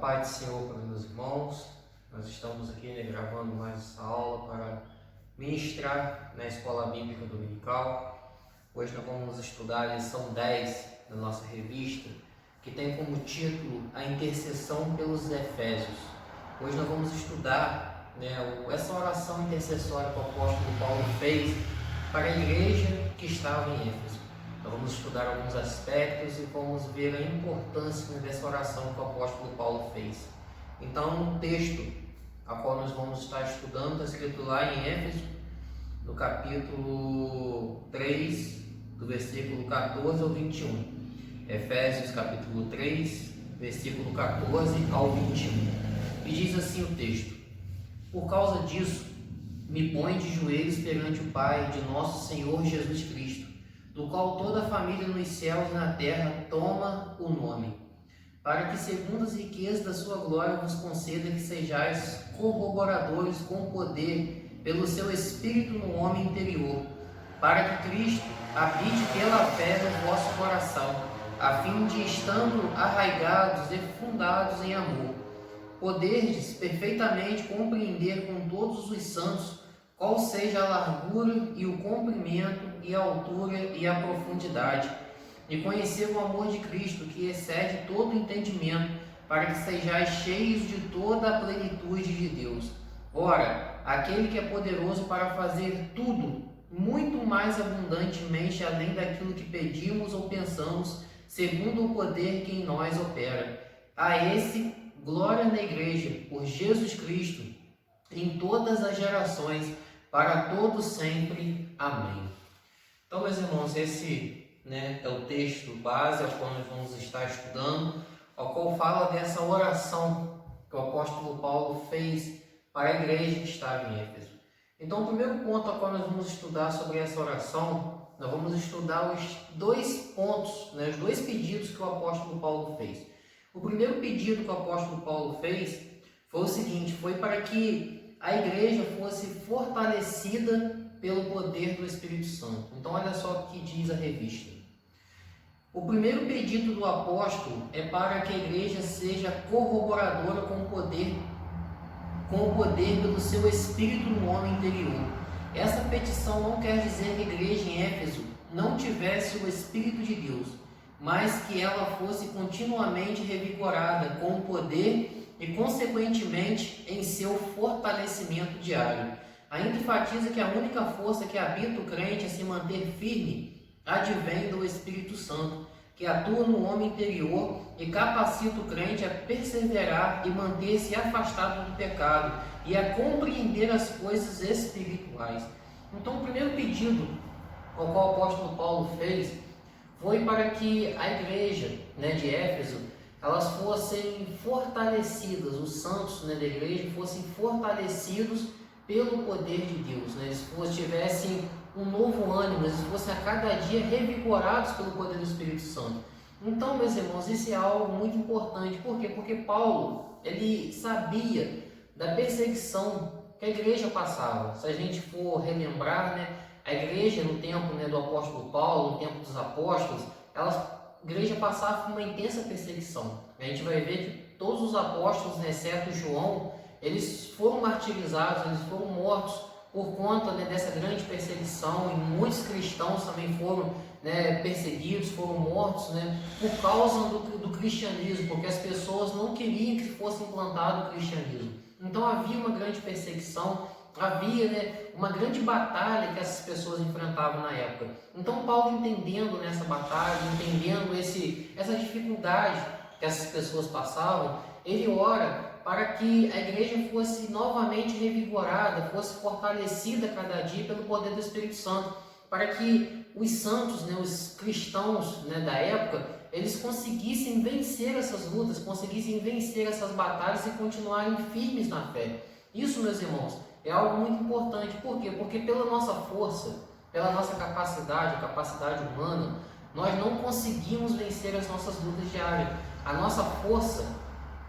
paz do Senhor para meus irmãos. Nós estamos aqui gravando mais essa aula para ministrar na Escola Bíblica Dominical. Hoje nós vamos estudar a lição 10 da nossa revista, que tem como título A Intercessão pelos Efésios. Hoje nós vamos estudar essa oração intercessória que o apóstolo Paulo fez para a igreja que estava em Éfeso. Nós vamos estudar alguns aspectos e vamos ver a importância dessa oração que o apóstolo Paulo fez. Então, o texto a qual nós vamos estar estudando está escrito lá em Éfeso, no capítulo 3, do versículo 14 ao 21. Efésios capítulo 3, versículo 14 ao 21. E diz assim o texto: Por causa disso, me põe de joelhos perante o Pai de nosso Senhor Jesus Cristo, do qual toda a família nos céus e na terra toma o nome, para que, segundo as riquezas da sua glória, vos conceda que sejais corroboradores com poder pelo seu Espírito no homem interior, para que Cristo habite pela fé no vosso coração, a fim de, estando arraigados e fundados em amor, poderdes perfeitamente compreender com todos os santos qual seja a largura e o comprimento e a altura e a profundidade, e conhecer o amor de Cristo, que excede todo entendimento, para que sejais cheios de toda a plenitude de Deus. Ora, aquele que é poderoso para fazer tudo, muito mais abundantemente além daquilo que pedimos ou pensamos, segundo o poder que em nós opera. A esse, glória na Igreja, por Jesus Cristo, em todas as gerações, para todos sempre. Amém. Então, meus irmãos, esse é o texto base ao qual nós vamos estar estudando, ao qual fala dessa oração que o apóstolo Paulo fez para a igreja que estava em Éfeso. Então, o primeiro ponto ao qual nós vamos estudar sobre essa oração, nós vamos estudar os dois pontos, os dois pedidos que o apóstolo Paulo fez. O primeiro pedido que o apóstolo Paulo fez foi o seguinte: foi para que a igreja fosse fortalecida pelo poder do Espírito Santo. Então, olha só o que diz a revista. O primeiro pedido do apóstolo é para que a igreja seja corroboradora com o poder pelo seu Espírito no homem interior. Essa petição não quer dizer que a igreja em Éfeso não tivesse o Espírito de Deus, mas que ela fosse continuamente revigorada com o poder e, consequentemente, em seu fortalecimento diário. Ainda enfatiza que a única força que habita o crente a se manter firme advém do Espírito Santo, que atua no homem interior e capacita o crente a perseverar e manter-se afastado do pecado e a compreender as coisas espirituais. Então, o primeiro pedido ao qual o apóstolo Paulo fez foi para que a igreja de Éfeso elas fossem fortalecidas, os santos da igreja fossem fortalecidos pelo poder de Deus, eles tivessem um novo ânimo, eles fossem a cada dia revigorados pelo poder do Espírito Santo. Então, meus irmãos, isso é algo muito importante. Por quê? Porque Paulo, ele sabia da perseguição que a igreja passava. Se a gente for relembrar, a igreja no tempo do apóstolo Paulo, no tempo dos apóstolos, a igreja passava por uma intensa perseguição. A gente vai ver que todos os apóstolos, exceto João, eles foram martirizados, eles foram mortos por conta dessa grande perseguição, e muitos cristãos também foram perseguidos, foram mortos por causa do cristianismo, porque as pessoas não queriam que fosse implantado o cristianismo. Então havia uma grande perseguição, havia uma grande batalha que essas pessoas enfrentavam na época. Então Paulo, entendendo nessa batalha, entendendo essa dificuldade que essas pessoas passavam, ele ora para que a igreja fosse novamente revigorada, fosse fortalecida cada dia pelo poder do Espírito Santo, para que os santos, os cristãos da época, eles conseguissem vencer essas lutas, conseguissem vencer essas batalhas e continuarem firmes na fé. Isso, meus irmãos, é algo muito importante. Por quê? Porque pela nossa força, pela nossa capacidade, a capacidade humana, nós não conseguimos vencer as nossas lutas diárias. A nossa força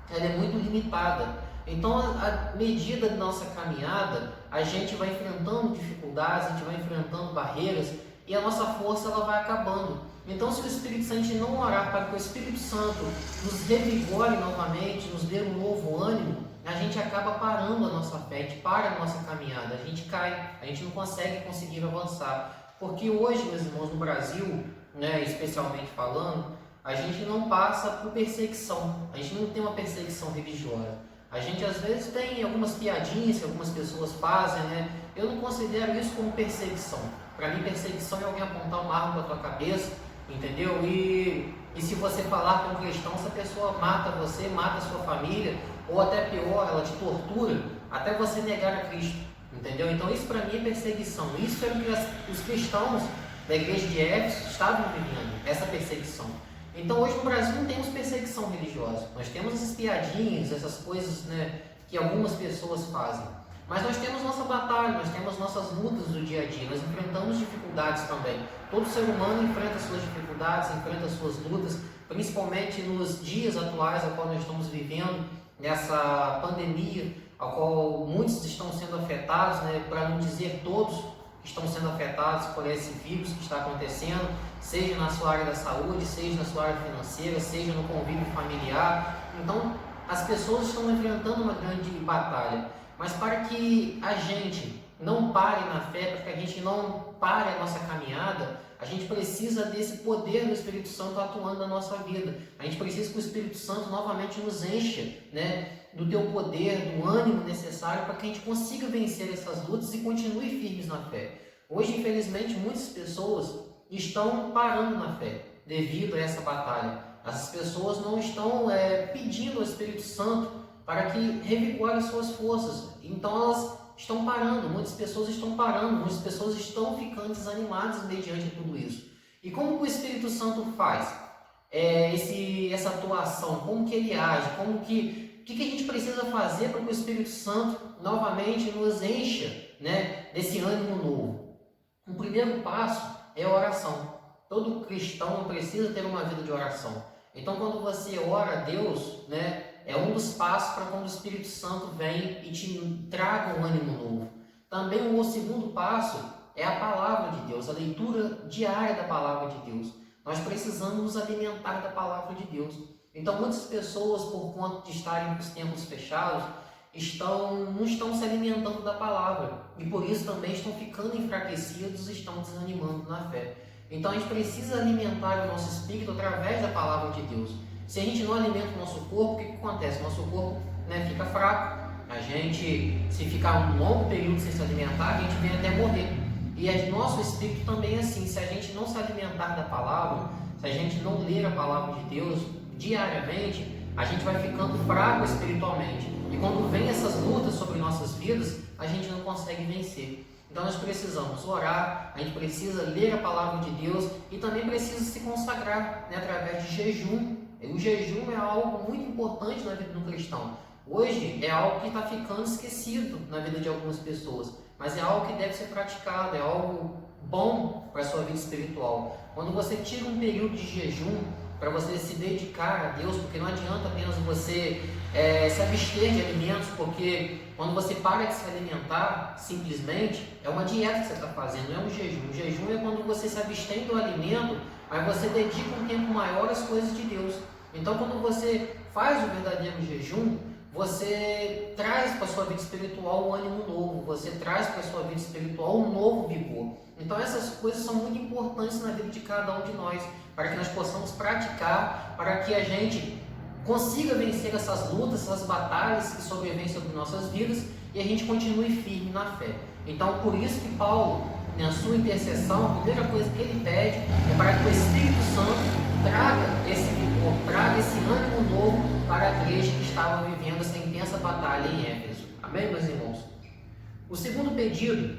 ela é muito limitada. Então, à medida da nossa caminhada, a gente vai enfrentando dificuldades, a gente vai enfrentando barreiras e a nossa força ela vai acabando. Então, se o Espírito Santo, a gente não orar para que o Espírito Santo nos revigore novamente, nos dê um novo ânimo, a gente acaba parando a nossa fé, a gente para a nossa caminhada, a gente cai, a gente não conseguir avançar. Porque hoje, meus irmãos, no Brasil, né, especialmente falando, a gente não passa por perseguição, a gente não tem uma perseguição religiosa. A gente às vezes tem algumas piadinhas que algumas pessoas fazem, né? Eu não considero isso como perseguição. Para mim, perseguição é alguém apontar uma arma para a tua cabeça, entendeu? E se você falar com um cristão, essa pessoa mata você, mata a sua família, ou até pior, ela te tortura, até você negar a Cristo, entendeu? Então isso para mim é perseguição. Isso é o que os cristãos da igreja de Éfeso estavam vivendo, essa perseguição. Então hoje no Brasil não temos perseguição religiosa, nós temos essas piadinhas, essas coisas, né, que algumas pessoas fazem. Mas nós temos nossa batalha, nós temos nossas lutas do dia a dia, nós enfrentamos dificuldades também. Todo ser humano enfrenta suas dificuldades, enfrenta suas lutas, principalmente nos dias atuais a qual nós estamos vivendo, nessa pandemia, a qual muitos estão sendo afetados, né, para não dizer todos estão sendo afetados por esse vírus que está acontecendo, seja na sua área da saúde, seja na sua área financeira, seja no convívio familiar. Então, as pessoas estão enfrentando uma grande batalha. Mas para que a gente não pare na fé, para que a gente não pare a nossa caminhada, a gente precisa desse poder do Espírito Santo atuando na nossa vida. A gente precisa que o Espírito Santo novamente nos encha, né, do teu poder, do ânimo necessário para que a gente consiga vencer essas lutas e continue firmes na fé. Hoje, infelizmente, muitas pessoas estão parando na fé devido a essa batalha. As pessoas não estão pedindo ao Espírito Santo para que revigore as suas forças. Então elas estão parando, muitas pessoas estão parando, muitas pessoas estão ficando desanimadas mediante tudo isso. E como que o Espírito Santo faz essa atuação? Como que ele age? O que a gente precisa fazer para que o Espírito Santo novamente nos encha, né, desse ânimo novo? O primeiro passo é a oração. Todo cristão precisa ter uma vida de oração. Então quando você ora a Deus, né, é um dos passos para quando o Espírito Santo vem e te traga um ânimo novo. Também o segundo passo é a palavra de Deus, a leitura diária da palavra de Deus. Nós precisamos nos alimentar da palavra de Deus. Então muitas pessoas, por conta de estarem com os templos fechados, não estão se alimentando da palavra. E por isso também estão ficando enfraquecidos e estão desanimando na fé. Então a gente precisa alimentar o nosso espírito através da palavra de Deus. Se a gente não alimenta o nosso corpo, o que acontece? O nosso corpo, né, fica fraco. A gente, se ficar um longo período sem se alimentar, a gente vem até morrer. E o nosso espírito também é assim. Se a gente não se alimentar da palavra, se a gente não ler a palavra de Deus diariamente, a gente vai ficando fraco espiritualmente. E quando vem essas lutas sobre nossas vidas, a gente não consegue vencer. Então nós precisamos orar, a gente precisa ler a palavra de Deus e também precisa se consagrar, né, através de jejum. O jejum é algo muito importante na vida do cristão. Hoje é algo que está ficando esquecido na vida de algumas pessoas, mas é algo que deve ser praticado, é algo bom para a sua vida espiritual. Quando você tira um período de jejum para você se dedicar a Deus, porque não adianta apenas você se abster de alimentos, porque quando você para de se alimentar, simplesmente, é uma dieta que você está fazendo, não é um jejum. O jejum é quando você se abstém do alimento, mas você dedica um tempo maior às coisas de Deus. Então, quando você faz o verdadeiro jejum, você traz para a sua vida espiritual um ânimo novo, você traz para a sua vida espiritual um novo vigor. Então, essas coisas são muito importantes na vida de cada um de nós, para que nós possamos praticar, para que a gente consiga vencer essas lutas, essas batalhas que sobrevêm sobre nossas vidas e a gente continue firme na fé. Então, por isso que Paulo, na sua intercessão, a primeira coisa que ele pede é para que o Espírito Santo traga esse vigor, traga esse ânimo novo para a igreja que estava vivendo essa intensa batalha em Éfeso. Amém, meus irmãos? O segundo pedido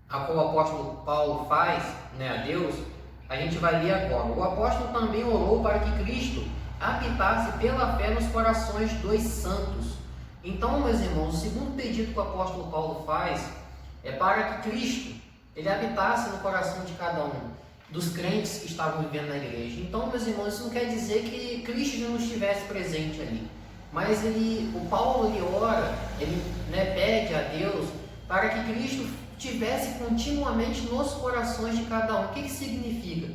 a qual o apóstolo Paulo faz, né, a Deus, a gente vai ler agora. O apóstolo também orou para que Cristo habitasse pela fé nos corações dos santos. Então, meus irmãos, o segundo pedido que o apóstolo Paulo faz é para que Cristo ele habitasse no coração de cada um dos crentes que estavam vivendo na igreja. Então, meus irmãos, isso não quer dizer que Cristo não estivesse presente ali, mas o Paulo ele ora, ele, né, pede a Deus para que Cristo estivesse continuamente nos corações de cada um. O que significa?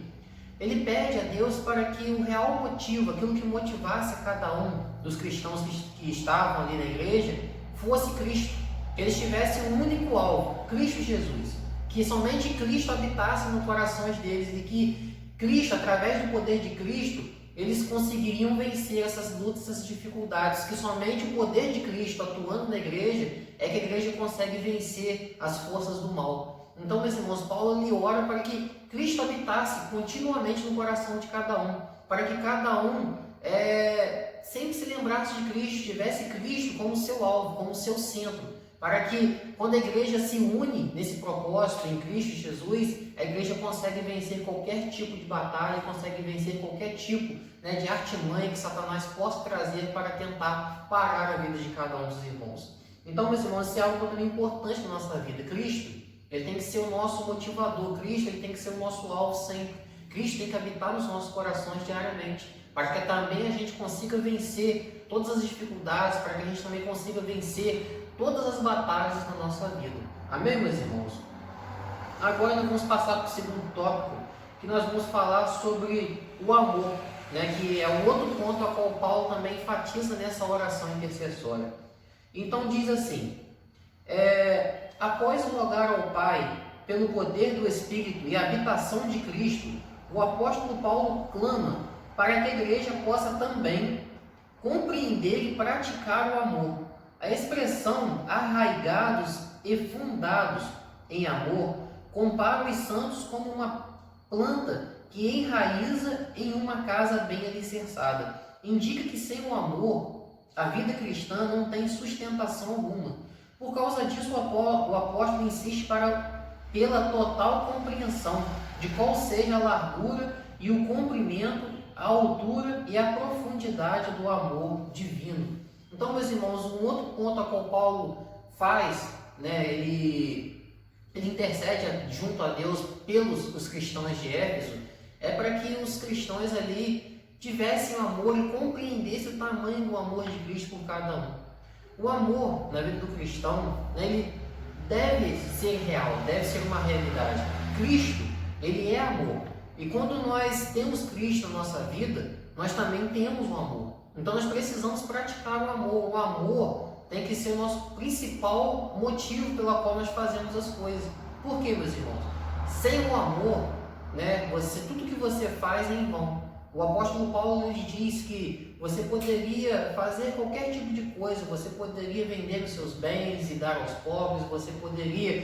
ele pede a Deus para que o real motivo, aquilo que motivasse cada um dos cristãos que estavam ali na igreja, fosse Cristo. Que eles tivessem um único alvo, Cristo Jesus. Que somente Cristo habitasse nos corações deles e que Cristo, através do poder de Cristo, eles conseguiriam vencer essas lutas, essas dificuldades, que somente o poder de Cristo atuando na igreja é que a igreja consegue vencer as forças do mal. Então, meus irmãos, Paulo ele ora para que Cristo habitasse continuamente no coração de cada um, para que cada um sempre se lembrasse de Cristo, tivesse Cristo como seu alvo, como seu centro, para que quando a igreja se une nesse propósito em Cristo Jesus, a igreja consegue vencer qualquer tipo de batalha, consegue vencer qualquer tipo de artimanha que Satanás possa trazer para tentar parar a vida de cada um dos irmãos. Então, meus irmãos, isso é algo também importante na nossa vida. Cristo, ele tem que ser o nosso motivador. Cristo, ele tem que ser o nosso alvo sempre. Cristo tem que habitar nos nossos corações diariamente, para que também a gente consiga vencer todas as dificuldades, para que a gente também consiga vencer todas as batalhas na nossa vida. Amém, meus irmãos? Agora nós vamos passar para o segundo tópico, que nós vamos falar sobre o amor, que é o outro ponto a qual Paulo também enfatiza nessa oração intercessória. Então diz assim, após rogar ao Pai pelo poder do Espírito e a habitação de Cristo, o apóstolo Paulo clama para que a igreja possa também compreender e praticar o amor. A expressão arraigados e fundados em amor compara os santos como uma planta que enraiza em uma casa bem alicerçada. Indica que sem o amor, a vida cristã não tem sustentação alguma. Por causa disso, o apóstolo insiste pela total compreensão de qual seja a largura e o comprimento, a altura e a profundidade do amor divino. Então, meus irmãos, um outro ponto a qual Paulo faz, ele intercede junto a Deus pelos os cristãos de Éfeso, é para que os cristãos ali tivessem amor e compreendessem o tamanho do amor de Cristo por cada um. O amor na vida do cristão, ele deve ser real, deve ser uma realidade. Cristo, ele é amor. E quando nós temos Cristo na nossa vida, nós também temos o amor. Então nós precisamos praticar o amor. O amor tem que ser o nosso principal motivo pelo qual nós fazemos as coisas. Por quê, meus irmãos? Sem o amor, tudo que você faz é em vão. O apóstolo Paulo diz que você poderia fazer qualquer tipo de coisa, você poderia vender os seus bens e dar aos pobres, você poderia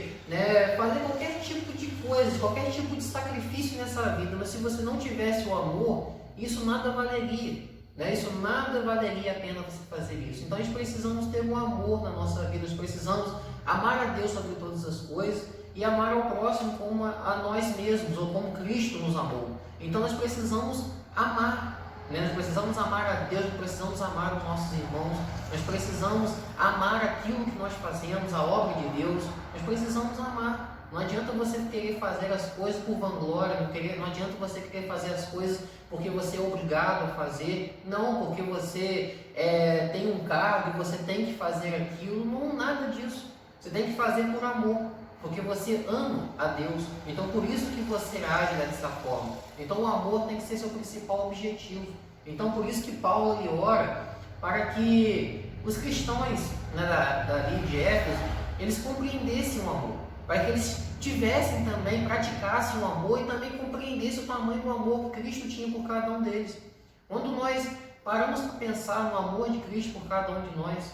fazer qualquer tipo de coisa, qualquer tipo de sacrifício nessa vida, mas se você não tivesse o amor, isso nada valeria. Isso nada valeria a pena você fazer isso. Então nós precisamos ter um amor na nossa vida, nós precisamos amar a Deus sobre todas as coisas e amar ao próximo como a nós mesmos, ou como Cristo nos amou. Então nós precisamos amar, nós precisamos amar a Deus, nós precisamos amar os nossos irmãos, nós precisamos amar aquilo que nós fazemos, a obra de Deus, nós precisamos amar. Não adianta você querer fazer as coisas por vanglória, não adianta você querer fazer as coisas porque você é obrigado a fazer, não porque você tem um cargo e você tem que fazer aquilo, não, nada disso. Você tem que fazer por amor, porque você ama a Deus, então por isso que você age dessa forma. Então o amor tem que ser seu principal objetivo. Então por isso que Paulo ele ora para que os cristãos dali de Éfeso, eles compreendessem o amor, para que eles tivessem também, praticassem o amor e também compreendessem o tamanho do amor que Cristo tinha por cada um deles. Quando nós paramos para pensar no amor de Cristo por cada um de nós,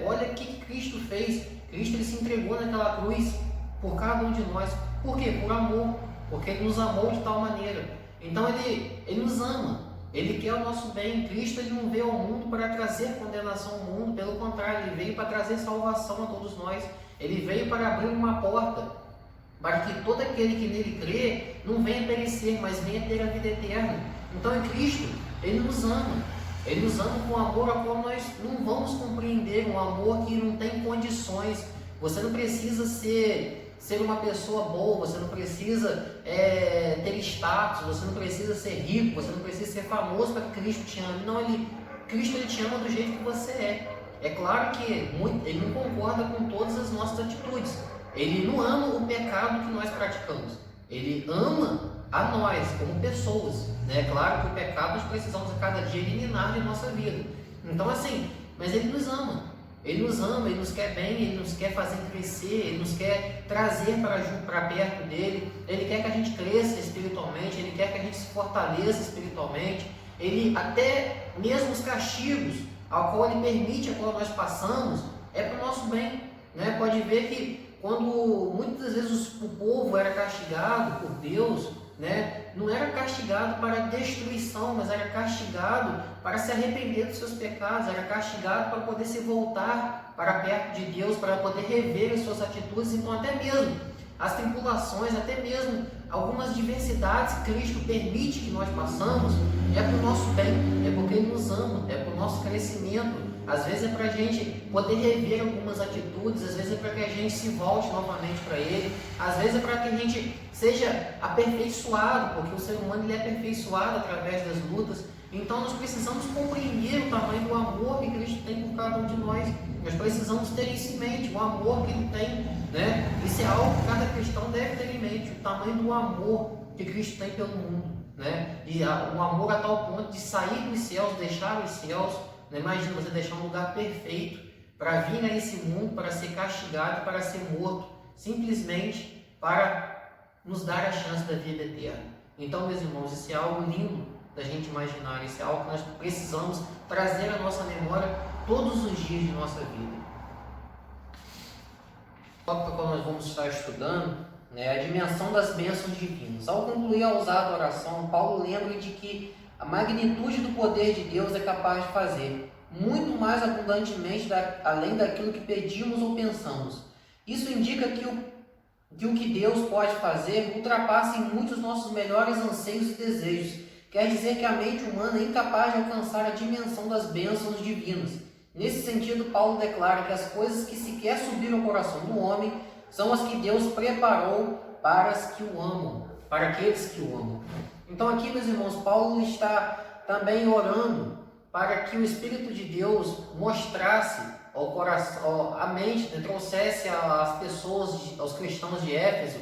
olha o que Cristo fez. Cristo ele se entregou naquela cruz por cada um de nós. Por quê? Por amor, porque Ele nos amou de tal maneira. Então Ele nos ama, Ele quer o nosso bem. Cristo ele não veio ao mundo para trazer condenação ao mundo, pelo contrário, Ele veio para trazer salvação a todos nós. Ele veio para abrir uma porta para que todo aquele que nele crê não venha perecer, mas venha ter a vida eterna. Então em Cristo, Ele nos ama. Ele nos ama com um amor a qual nós não vamos compreender, um amor que não tem condições. Você não precisa ser uma pessoa boa, você não precisa ter status, você não precisa ser rico, você não precisa ser famoso para que Cristo te ame. Não, Cristo ele te ama do jeito que você é. É claro que Ele não concorda com todas as nossas atitudes. Ele não ama o pecado que nós praticamos. Ele ama a nós, como pessoas, né? Claro que o pecado nós precisamos a cada dia eliminar de nossa vida. Então assim, mas Ele nos ama. Ele nos ama, Ele nos quer bem, Ele nos quer fazer crescer, Ele nos quer trazer para perto dEle. Ele quer que a gente cresça espiritualmente, Ele quer que a gente se fortaleça espiritualmente. Ele, até mesmo os castigos ao qual Ele permite, a qual nós passamos, é para o nosso bem, né? Pode ver que quando muitas vezes o povo era castigado por Deus, né? Não era castigado para destruição, mas era castigado para se arrepender dos seus pecados, era castigado para poder se voltar para perto de Deus, para poder rever as suas atitudes. Então até mesmo as tribulações, até mesmo algumas diversidades que Cristo permite que nós passamos, é para o nosso bem, é porque Ele nos ama, é para o nosso crescimento. Às vezes é para a gente poder rever algumas atitudes, às vezes é para que a gente se volte novamente para Ele, às vezes é para que a gente seja aperfeiçoado, porque o ser humano ele é aperfeiçoado através das lutas. Então nós precisamos compreender o tamanho do amor que Cristo tem por cada um de nós. Nós precisamos ter isso em mente, o amor que Ele tem, né? Isso é algo que cada cristão deve ter em mente, o tamanho do amor que Cristo tem pelo mundo, né? E o amor a tal ponto de sair dos céus, deixar os céus. Imagina você deixar um lugar perfeito para vir a esse mundo, para ser castigado, para ser morto, simplesmente para nos dar a chance da vida eterna. Então, meus irmãos, isso é algo lindo da gente imaginar, isso é algo que nós precisamos trazer à nossa memória todos os dias de nossa vida. O tópico que nós vamos estar estudando é a dimensão das bênçãos divinas. Ao concluir a ousada oração, Paulo lembra de que a magnitude do poder de Deus é capaz de fazer muito mais abundantemente além daquilo que pedimos ou pensamos. Isso indica que o que Deus pode fazer ultrapassa em muitos nossos melhores anseios e desejos. Quer dizer que a mente humana é incapaz de alcançar a dimensão das bênçãos divinas. Nesse sentido, Paulo declara que as coisas que sequer subiram ao coração do homem são as que Deus preparou para as que o amam, para aqueles que o amam. Então aqui, meus irmãos, Paulo está também orando para que o Espírito de Deus mostrasse ao coração, à mente, trouxesse às pessoas, aos cristãos de Éfeso,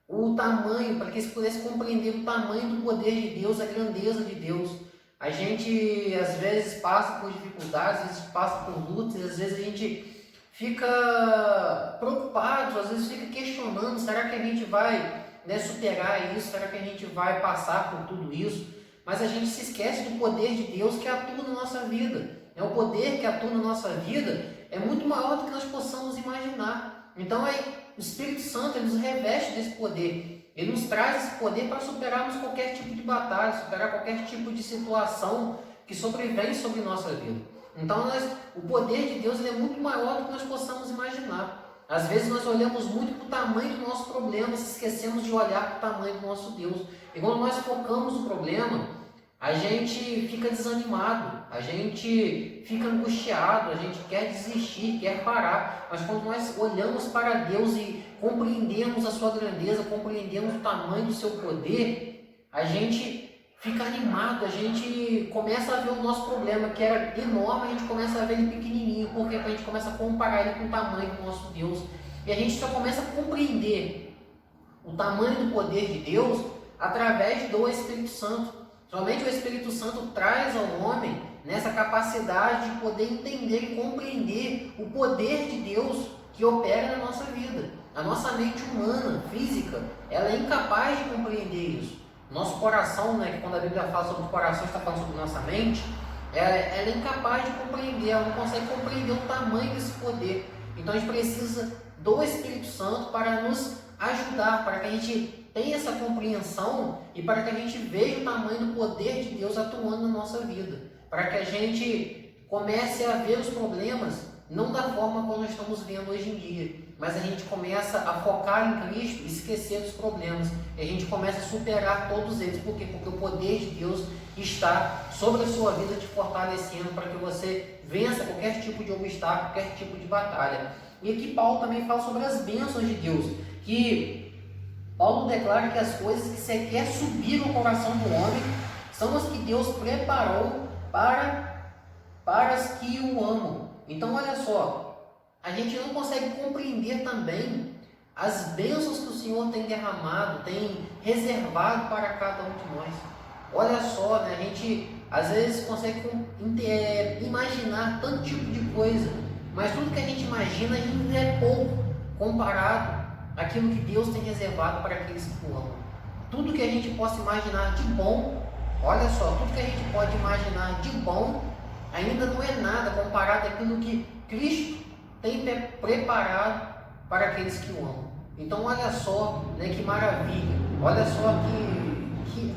o tamanho, para que eles pudessem compreender o tamanho do poder de Deus, a grandeza de Deus. A gente às vezes passa por dificuldades, às vezes passa por lutas, às vezes a gente fica preocupado, às vezes fica questionando, será que a gente vai superar isso? Será que a gente vai passar por tudo isso? Mas a gente se esquece do poder de Deus que atua na nossa vida. O poder que atua na nossa vida é muito maior do que nós possamos imaginar. Então o Espírito Santo ele nos reveste desse poder. Ele nos traz esse poder para superarmos qualquer tipo de batalha, superar qualquer tipo de situação que sobrevém sobre nossa vida. Então o poder de Deus ele é muito maior do que nós possamos imaginar. Às vezes nós olhamos muito para o tamanho do nosso problema e se esquecemos de olhar para o tamanho do nosso Deus. E quando nós focamos no problema, a gente fica desanimado, a gente fica angustiado, a gente quer desistir, quer parar. Mas quando nós olhamos para Deus e compreendemos a sua grandeza, compreendemos o tamanho do seu poder, a gente fica animado, a gente começa a ver o nosso problema, que era enorme, a gente começa a ver ele pequenininho, porque a gente começa a comparar ele com o tamanho do nosso Deus. E a gente só começa a compreender o tamanho do poder de Deus através do Espírito Santo. Somente o Espírito Santo traz ao homem nessa capacidade de poder entender e compreender o poder de Deus que opera na nossa vida. A nossa mente humana, física, ela é incapaz de compreender isso. Nosso coração, que quando a Bíblia fala sobre o coração, está falando sobre nossa mente, ela é incapaz de compreender, ela não consegue compreender o tamanho desse poder. Então a gente precisa do Espírito Santo para nos ajudar, para que a gente tenha essa compreensão e para que a gente veja o tamanho do poder de Deus atuando na nossa vida, para que a gente comece a ver os problemas não da forma como nós estamos vendo hoje em dia, mas a gente começa a focar em Cristo e esquecer dos problemas, e a gente começa a superar todos eles. Por quê? Porque o poder de Deus está sobre a sua vida, te fortalecendo para que você vença qualquer tipo de obstáculo, qualquer tipo de batalha. E aqui Paulo também fala sobre as bênçãos de Deus, que Paulo declara que as coisas que sequer subiram ao coração do homem são as que Deus preparou para as que o amam. Então olha só, a gente não consegue compreender também as bênçãos que o Senhor tem derramado, tem reservado para cada um de nós. Olha só, né? A gente às vezes consegue imaginar tanto tipo de coisa, mas tudo que a gente imagina ainda é pouco comparado àquilo que Deus tem reservado para aqueles que o amam. Tudo que a gente possa imaginar de bom, olha só, tudo que a gente pode imaginar de bom ainda não é nada comparado àquilo que Cristo tem preparado para aqueles que o amam. Então olha só, né, que maravilha, olha só que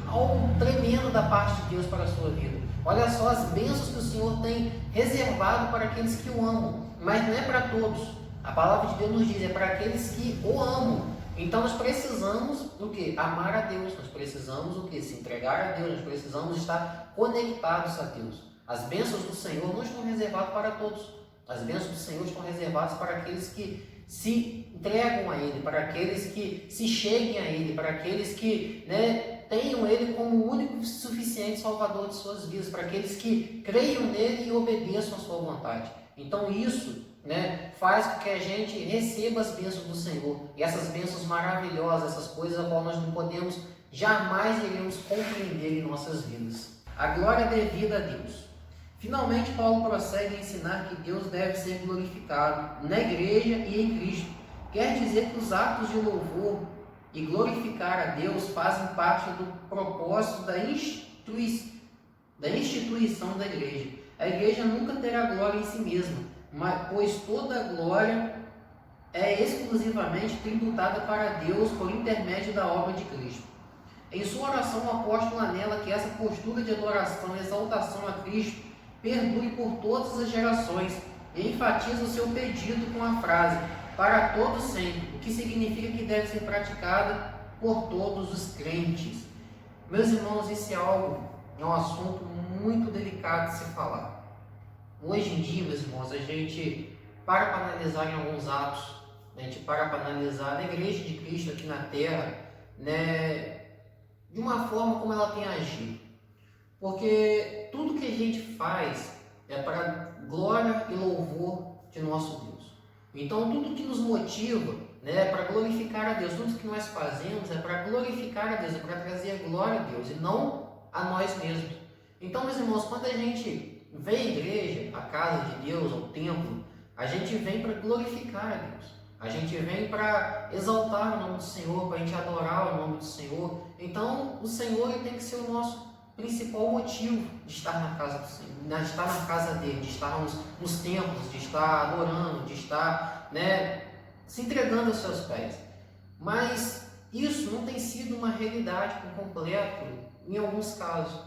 algo tremendo da parte de Deus para a sua vida. Olha só as bênçãos que o Senhor tem reservado para aqueles que o amam, mas não é para todos. A palavra de Deus nos diz, é para aqueles que o amam. Então nós precisamos do que? Amar a Deus, nós precisamos o que? Se entregar a Deus, nós precisamos estar conectados a Deus. As bênçãos do Senhor não estão reservadas para todos. As bênçãos do Senhor estão reservadas para aqueles que se entregam a Ele, para aqueles que se cheguem a Ele, para aqueles que, né, tenham Ele como o único e suficiente Salvador de suas vidas, para aqueles que creiam nele e obedeçam a sua vontade. Então isso, né, faz com que a gente receba as bênçãos do Senhor, e essas bênçãos maravilhosas, essas coisas a qual nós não podemos, jamais iremos compreender em nossas vidas. A glória devida a Deus. Finalmente, Paulo prossegue a ensinar que Deus deve ser glorificado na igreja e em Cristo. Quer dizer que os atos de louvor e glorificar a Deus fazem parte do propósito da instituição da igreja. A igreja nunca terá glória em si mesma, pois toda a glória é exclusivamente tributada para Deus por intermédio da obra de Cristo. Em sua oração, o apóstolo anela que essa postura de adoração e exaltação a Cristo perdure por todas as gerações e enfatiza o seu pedido com a frase para todos sempre, o que significa que deve ser praticada por todos os crentes. Meus irmãos, esse é um assunto muito delicado de se falar. Hoje em dia, meus irmãos, a gente para analisar em alguns atos, a gente para analisar a igreja de Cristo aqui na Terra, né, de uma forma como ela tem agido. Porque tudo que a gente faz é para glória e louvor de nosso Deus. Então tudo que nos motiva, né, é para glorificar a Deus. Tudo que nós fazemos é para glorificar a Deus, é para trazer glória a Deus e não a nós mesmos. Então, meus irmãos, quando a gente vem à igreja, à casa de Deus, ao templo, a gente vem para glorificar a Deus. A gente vem para exaltar o nome do Senhor, para a gente adorar o nome do Senhor. Então, o Senhor ele tem que ser o nosso principal motivo de estar na casa do Senhor, de estar na casa dele, de estar nos templos, de estar adorando, de estar, né, se entregando aos seus pés. Mas isso não tem sido uma realidade por completo em alguns casos.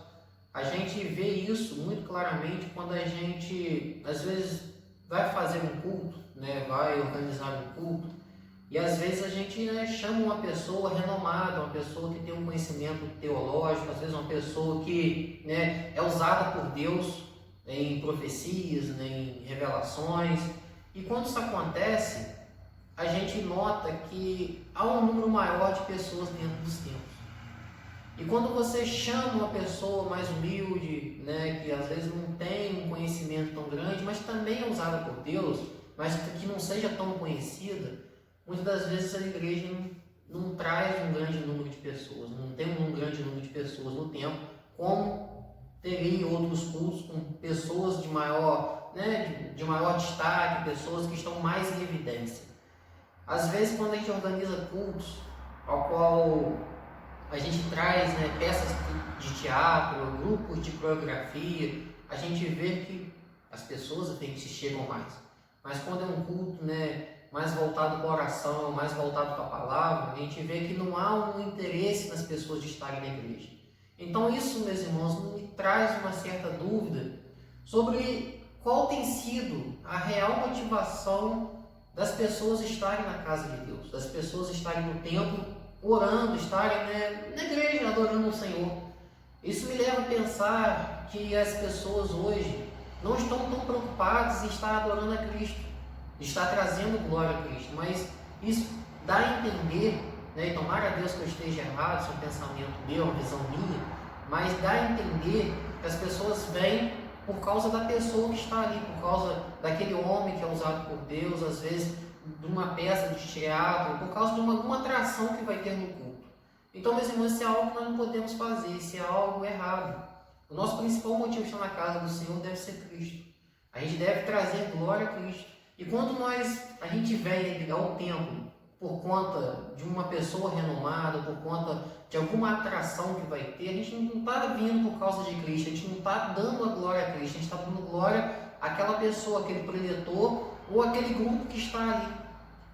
A gente vê isso muito claramente quando a gente, às vezes, vai fazer um culto, né, vai organizar um culto, e às vezes a gente, né, chama uma pessoa renomada, uma pessoa que tem um conhecimento teológico, às vezes uma pessoa que, né, é usada por Deus em profecias, né, em revelações. E quando isso acontece, a gente nota que há um número maior de pessoas dentro dos templos. E quando você chama uma pessoa mais humilde, né, que às vezes não tem um conhecimento tão grande, mas também é usada por Deus, mas que não seja tão conhecida, muitas das vezes a igreja não traz um grande número de pessoas, não tem um grande número de pessoas no templo, como teria em outros cultos, com pessoas de maior, né, de maior destaque, pessoas que estão mais em evidência. Às vezes, quando a gente organiza cultos, ao qual a gente traz, né, peças de teatro, grupos de coreografia, a gente vê que as pessoas até se chegam mais. Mas quando é um culto, né, mais voltado para a oração, mais voltado para a palavra, a gente vê que não há um interesse nas pessoas de estarem na igreja. Então isso, meus irmãos, me traz uma certa dúvida sobre qual tem sido a real motivação das pessoas estarem na casa de Deus, das pessoas estarem no templo, orando, estarem, né, na igreja, adorando o Senhor. Isso me leva a pensar que as pessoas hoje não estão tão preocupadas em estar adorando a Cristo, de estar trazendo glória a Cristo, mas isso dá a entender, né, e tomara a Deus que eu esteja errado, isso é um pensamento meu, uma visão minha, mas dá a entender que as pessoas vêm por causa da pessoa que está ali, por causa daquele homem que é usado por Deus, às vezes de uma peça de teatro, por causa de alguma atração que vai ter no culto. Então, meus irmãos, isso é algo que nós não podemos fazer, isso é algo errado. O nosso principal motivo de estar na casa do Senhor deve ser Cristo. A gente deve trazer glória a Cristo. E quando a gente vem ao templo por conta de uma pessoa renomada, por conta de alguma atração que vai ter, a gente não está vindo por causa de Cristo, a gente não está dando a glória a Cristo, a gente está dando glória àquela pessoa, aquele preletor ou aquele grupo que está ali.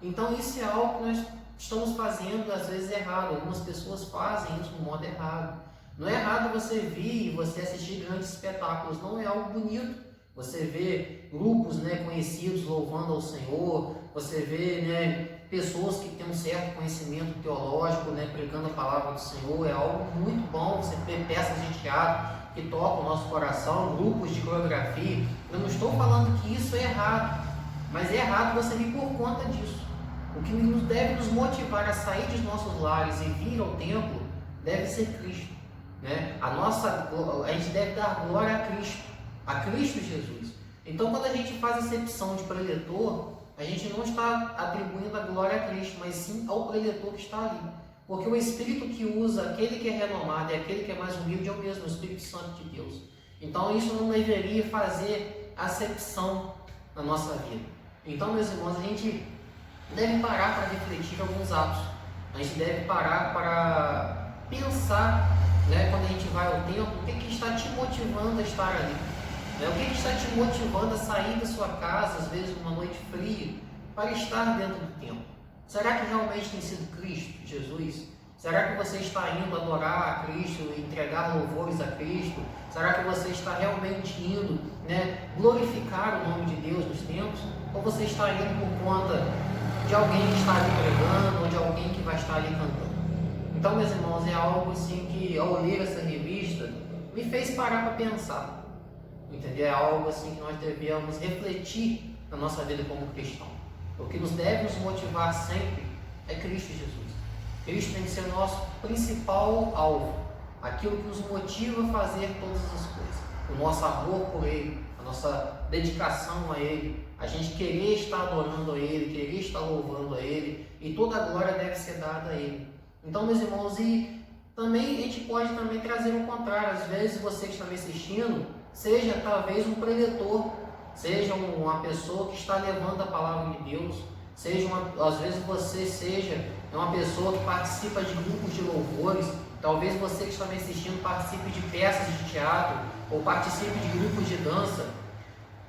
Então isso é algo que nós estamos fazendo às vezes errado, algumas pessoas fazem isso no modo errado. Não é errado você vir e você assistir grandes espetáculos, não é algo bonito. Você vê grupos, conhecidos louvando ao Senhor, você vê, pessoas que têm um certo conhecimento teológico, pregando a palavra do Senhor, é algo muito bom. Você vê peças de teatro que tocam o nosso coração, grupos de coreografia. Eu não estou falando que isso é errado, mas é errado você vir por conta disso. O que deve nos motivar a sair dos nossos lares e vir ao templo deve ser Cristo. A gente deve dar glória a Cristo Jesus. Então, quando a gente faz acepção de preletor, a gente não está atribuindo a glória a Cristo, mas sim ao preletor que está ali. Porque o Espírito que usa aquele que é renomado e aquele que é mais humilde é o mesmo, o Espírito Santo de Deus. Então, isso não deveria fazer acepção na nossa vida. Então, meus irmãos, a gente deve parar para refletir alguns atos. A gente deve parar para pensar, quando a gente vai ao templo, o que está te motivando a estar ali? O que está te motivando a sair da sua casa, às vezes numa noite fria, para estar dentro do templo? Será que realmente tem sido Cristo, Jesus? Será que você está indo adorar a Cristo, entregar louvores a Cristo? Será que você está realmente indo glorificar o nome de Deus nos templos? Ou você está indo por conta de alguém que está ali pregando, ou de alguém que vai estar ali cantando? Então, meus irmãos, é algo assim que, ao ler essa revista, me fez parar para pensar. Entendeu? É algo assim que nós devemos refletir na nossa vida como cristão. O que nos deve nos motivar sempre é Cristo Jesus. Cristo tem que ser o nosso principal alvo, aquilo que nos motiva a fazer todas as coisas. O nosso amor por Ele, a nossa dedicação a Ele, a gente querer estar adorando a Ele, querer estar louvando a Ele, e toda a glória deve ser dada a Ele. Então, meus irmãos, e também a gente pode também trazer o contrário. Às vezes você que está me assistindo, seja talvez um preletor, seja uma pessoa que está levando a palavra de Deus, às vezes você seja uma pessoa que participa de grupos de louvores, talvez você que está me assistindo participe de peças de teatro, ou participe de grupos de dança.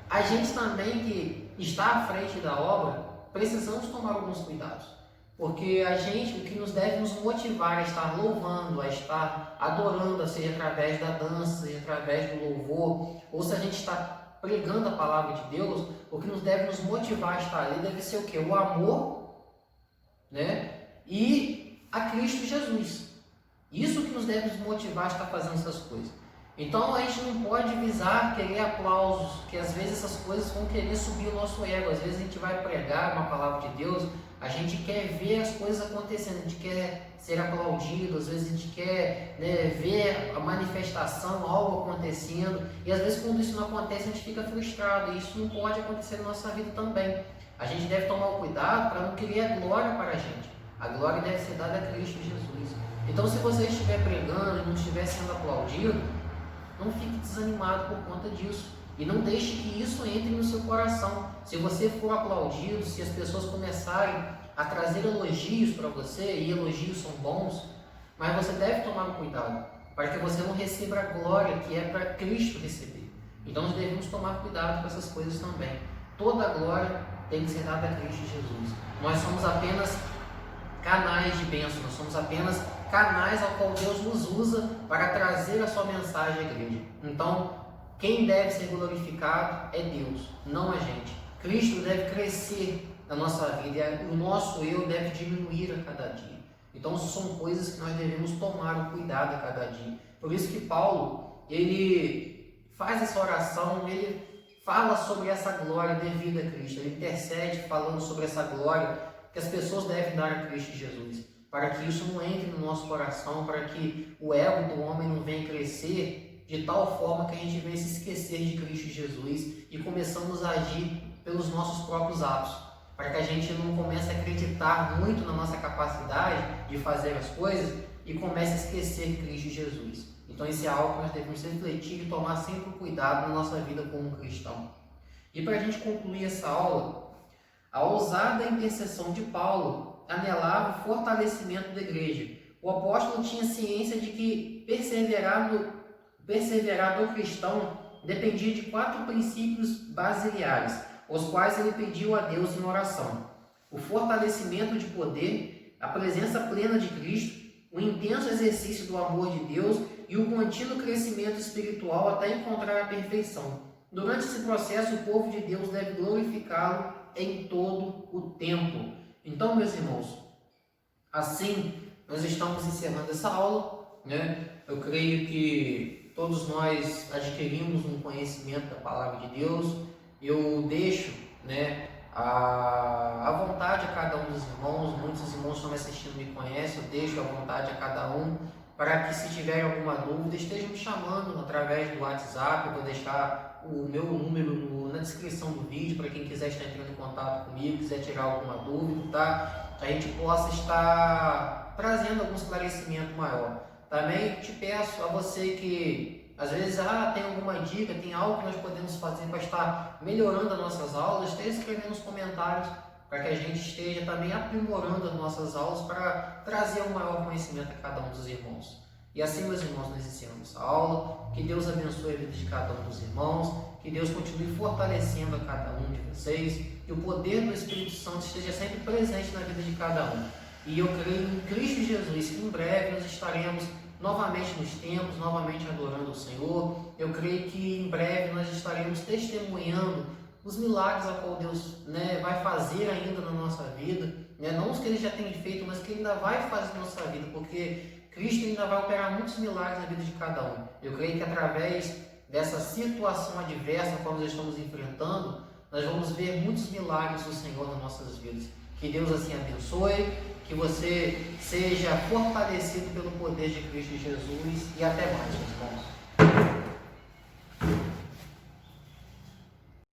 A gente também que está à frente da obra, precisamos tomar alguns cuidados. Porque o que nos deve nos motivar a estar louvando, a estar adorando, seja através da dança, seja através do louvor, ou se a gente está pregando a palavra de Deus, o que nos deve nos motivar a estar ali deve ser o quê? O amor, e a Cristo Jesus. Isso que nos deve nos motivar a estar fazendo essas coisas. Então a gente não pode visar querer aplausos, que às vezes essas coisas vão querer subir o nosso ego. Às vezes a gente vai pregar uma palavra de Deus, a gente quer ver as coisas acontecendo, a gente quer ser aplaudido, às vezes a gente quer ver a manifestação, algo acontecendo, e às vezes quando isso não acontece a gente fica frustrado, e isso não pode acontecer na nossa vida também. A gente deve tomar o cuidado para não querer a glória para a gente. A glória deve ser dada a Cristo Jesus. Então, se você estiver pregando e não estiver sendo aplaudido, não fique desanimado por conta disso. E não deixe que isso entre no seu coração. Se você for aplaudido, se as pessoas começarem a trazer elogios para você, e elogios são bons, mas você deve tomar um cuidado, para que você não receba a glória que é para Cristo receber. Então nós devemos tomar cuidado com essas coisas também. Toda a glória tem que ser dada a Cristo Jesus. Nós somos apenas canais de bênção, nós somos apenas canais ao qual Deus nos usa para trazer a sua mensagem à igreja. Então, quem deve ser glorificado é Deus, não a gente. Cristo deve crescer na nossa vida e o nosso eu deve diminuir a cada dia. Então, são coisas que nós devemos tomar o cuidado a cada dia. Por isso que Paulo, ele faz essa oração, ele fala sobre essa glória devida a Cristo. Ele intercede falando sobre essa glória que as pessoas devem dar a Cristo Jesus, para que isso não entre no nosso coração, para que o ego do homem não venha crescer de tal forma que a gente venha se esquecer de Cristo Jesus e começamos a agir pelos nossos próprios atos, para que a gente não comece a acreditar muito na nossa capacidade de fazer as coisas e comece a esquecer Cristo Jesus. Então esse é algo que nós devemos refletir e tomar sempre cuidado na nossa vida como cristão. E para a gente concluir essa aula, a ousada intercessão de Paulo anelava o fortalecimento da igreja. O apóstolo tinha ciência de que perseverar do cristão dependia de 4 princípios basilares, os quais ele pediu a Deus em oração: o fortalecimento de poder, a presença plena de Cristo, o intenso exercício do amor de Deus e o contínuo crescimento espiritual até encontrar a perfeição. Durante esse processo, o povo de Deus deve glorificá-lo em todo o tempo. Então, meus irmãos, assim nós estamos encerrando essa aula, né? Eu creio que todos nós adquirimos um conhecimento da palavra de Deus. Eu deixo, né, a vontade a cada um dos irmãos. Muitos irmãos que estão me assistindo me conhecem. Eu deixo a vontade a cada um para que, se tiverem alguma dúvida, estejam me chamando através do WhatsApp. Eu vou deixar o meu número na descrição do vídeo para quem quiser estar entrando em contato comigo, quiser tirar alguma dúvida, tá? A gente possa estar trazendo algum esclarecimento maior. Também te peço a você que às vezes tem alguma dica, tem algo que nós podemos fazer para estar melhorando as nossas aulas, esteja escrevendo nos comentários para que a gente esteja também aprimorando as nossas aulas para trazer um maior conhecimento a cada um dos irmãos. E assim, meus irmãos, nós encerramos essa aula. Que Deus abençoe a vida de cada um dos irmãos, que Deus continue fortalecendo a cada um de vocês, que o poder do Espírito Santo esteja sempre presente na vida de cada um. E eu creio em Cristo Jesus que em breve nós estaremos novamente nos templos, novamente adorando o Senhor. Eu creio que em breve nós estaremos testemunhando os milagres a qual Deus, vai fazer ainda na nossa vida, não os que Ele já tem feito, mas que Ele ainda vai fazer na nossa vida, porque Cristo ainda vai operar muitos milagres na vida de cada um. Eu creio que através dessa situação adversa que nós estamos enfrentando, nós vamos ver muitos milagres do Senhor nas nossas vidas. Que Deus assim abençoe, que você seja fortalecido pelo poder de Cristo Jesus e até mais, meus irmãos.